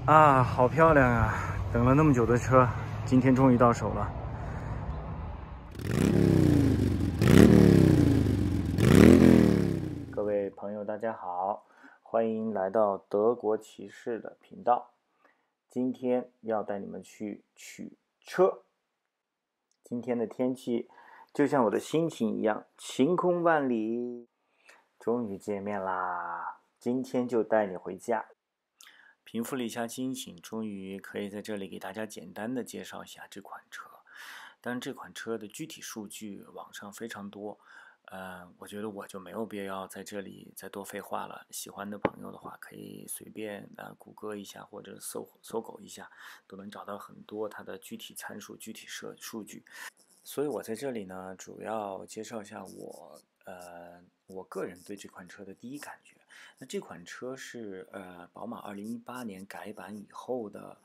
啊，好漂亮啊！等了那么久的车，今天终于到手了。各位朋友，大家好，欢迎来到德国骑士的频道。今天要带你们去取车。今天的天气就像我的心情一样，晴空万里。终于见面啦！今天就带你回家。平复了一下心情，终于可以在这里给大家简单的介绍一下这款车。当然，这款车的具体数据网上非常多，我觉得我就没有必要在这里再多废话了。喜欢的朋友的话，可以随便谷歌一下或者搜狗一下，都能找到很多它的具体参数、具体数据。所以我在这里呢，主要介绍一下我个人对这款车的第一感觉。那这款车是宝马2018年改版以后的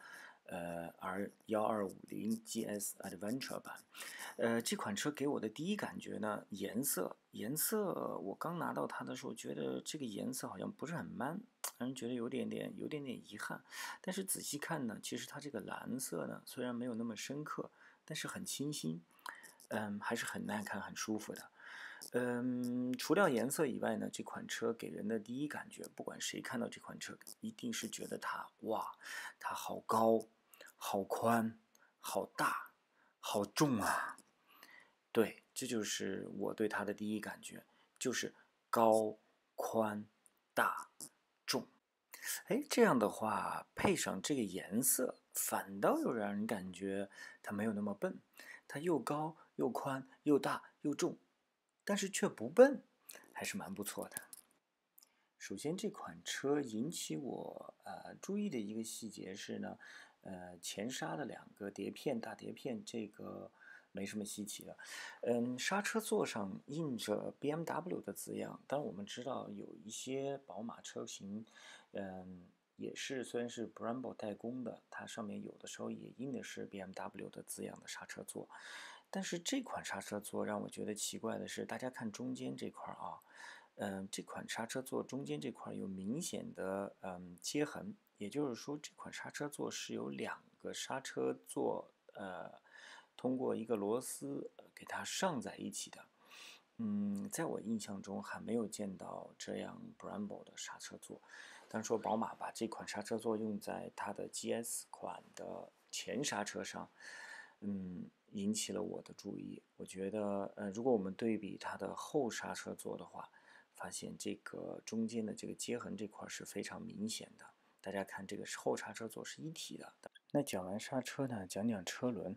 R1250 GS Adventure 版。这款车给我的第一感觉呢，颜色我刚拿到它的时候，觉得这个颜色好像不是很 man， 让人觉得有点点遗憾。但是仔细看呢，其实它这个蓝色呢，虽然没有那么深刻，但是很清新，还是很耐看、很舒服的。除掉颜色以外呢，这款车给人的第一感觉，不管谁看到这款车，一定是觉得它好高、好宽、好大、好重啊！对，这就是我对它的第一感觉，就是高、宽、大、重。哎，这样的话配上这个颜色，反倒又让人感觉它没有那么笨，它又高又宽又大又重，但是却不笨，还是蛮不错的。首先，这款车引起我注意的一个细节是呢，前刹的两个大碟片，这个没什么稀奇的。刹车座上印着 BMW 的字样，当然我们知道有一些宝马车型，也是虽然是 Brembo 代工的，它上面有的时候也印的是 BMW 的字样的刹车座。但是这款刹车座让我觉得奇怪的是，大家看中间这块啊。这款刹车座中间这块有明显的接痕，也就是说这款刹车座是由两个刹车座通过一个螺丝给它上在一起的。在我印象中还没有见到这样 Brembo 的刹车座。当然说宝马把这款刹车座用在它的 GS 款的前刹车上，引起了我的注意。我觉得如果我们对比它的后刹车座的话，发现这个中间的这个接痕这块是非常明显的。大家看，这个后刹车座是一体的。那讲完刹车呢，讲讲车轮。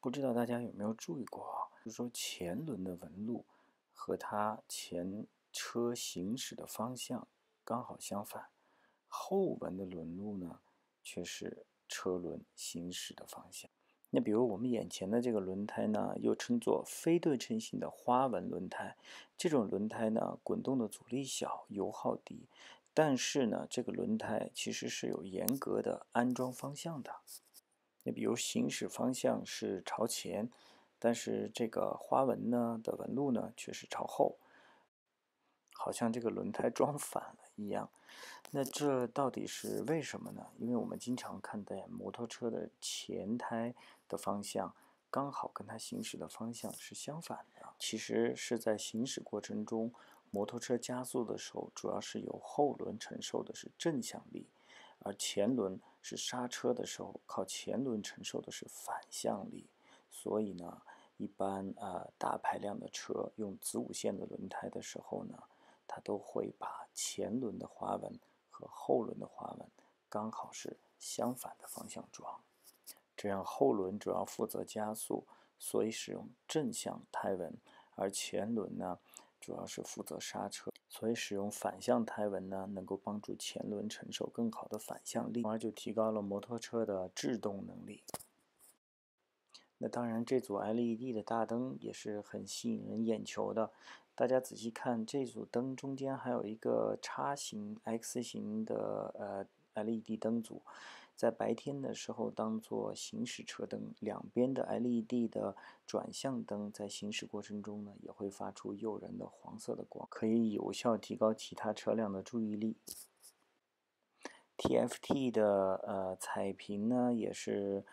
不知道大家有没有注意过啊？就是说前轮的纹路和它前车行驶的方向刚好相反，后轮的轮路呢却是车轮行驶的方向。那比如我们眼前的这个轮胎呢，又称作非对称性的花纹轮胎。这种轮胎呢，滚动的阻力小，油耗低，但是呢，这个轮胎其实是有严格的安装方向的。你比如行驶方向是朝前，但是这个花纹呢的纹路呢却是朝后，好像这个轮胎装反了一样。那这到底是为什么呢？因为我们经常看到摩托车的前胎的方向刚好跟它行驶的方向是相反的。其实是在行驶过程中，摩托车加速的时候，主要是由后轮承受的是正向力，而前轮是刹车的时候靠前轮承受的是反向力。所以呢，一般大排量的车用子午线的轮胎的时候呢，它都会把前轮的花纹和后轮的花纹刚好是相反的方向装，这样后轮主要负责加速，所以使用正向胎纹，而前轮呢主要是负责刹车，所以使用反向胎纹呢能够帮助前轮承受更好的反向力，从而就提高了摩托车的制动能力。那当然，这组 LED 的大灯也是很吸引人眼球的。大家仔细看，这组灯中间还有一个叉形、X 型的LED 灯组，在白天的时候当做行驶车灯，两边的 LED 的转向灯在行驶过程中呢，也会发出诱人的黄色的光，可以有效提高其他车辆的注意力。TFT 的彩屏呢，也是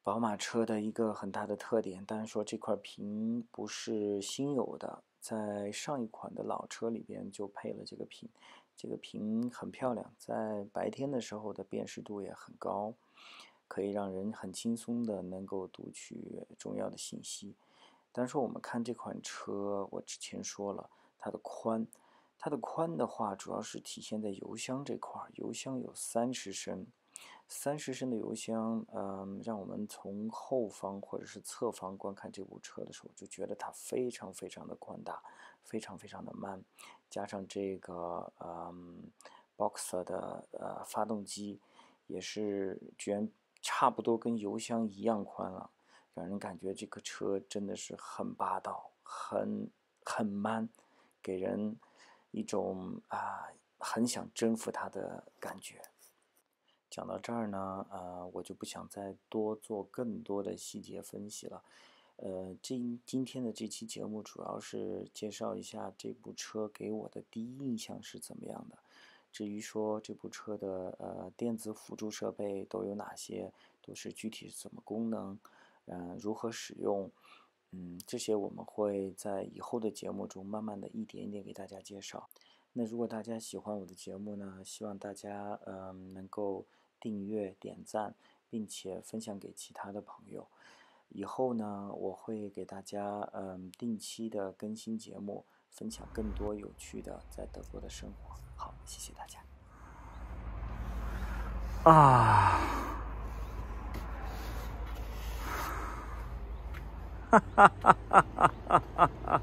宝马车的一个很大的特点。当然说这块屏不是新有的，在上一款的老车里边就配了这个屏。这个屏很漂亮，在白天的时候的辨识度也很高，可以让人很轻松的能够读取重要的信息。但是我们看这款车，我之前说了，它的宽，它的宽的话，主要是体现在油箱这块儿。油箱有30升，30升的油箱，让我们从后方或者是侧方观看这部车的时候，就觉得它非常非常的宽大，非常非常的慢。加上这个Boxer 的发动机，也是居然差不多跟油箱一样宽了。让人感觉这个车真的是很霸道，很 man，给人一种很想征服它的感觉。讲到这儿呢，我就不想再多做更多的细节分析了。今天的这期节目主要是介绍一下这部车给我的第一印象是怎么样的。至于说这部车的电子辅助设备都有哪些，都是具体什么功能，如何使用，这些我们会在以后的节目中慢慢的一点一点给大家介绍。那如果大家喜欢我的节目呢，希望大家能够订阅、点赞，并且分享给其他的朋友。以后呢，我会给大家定期的更新节目，分享更多有趣的在德国的生活。好，谢谢大家。啊，哈哈哈哈哈哈！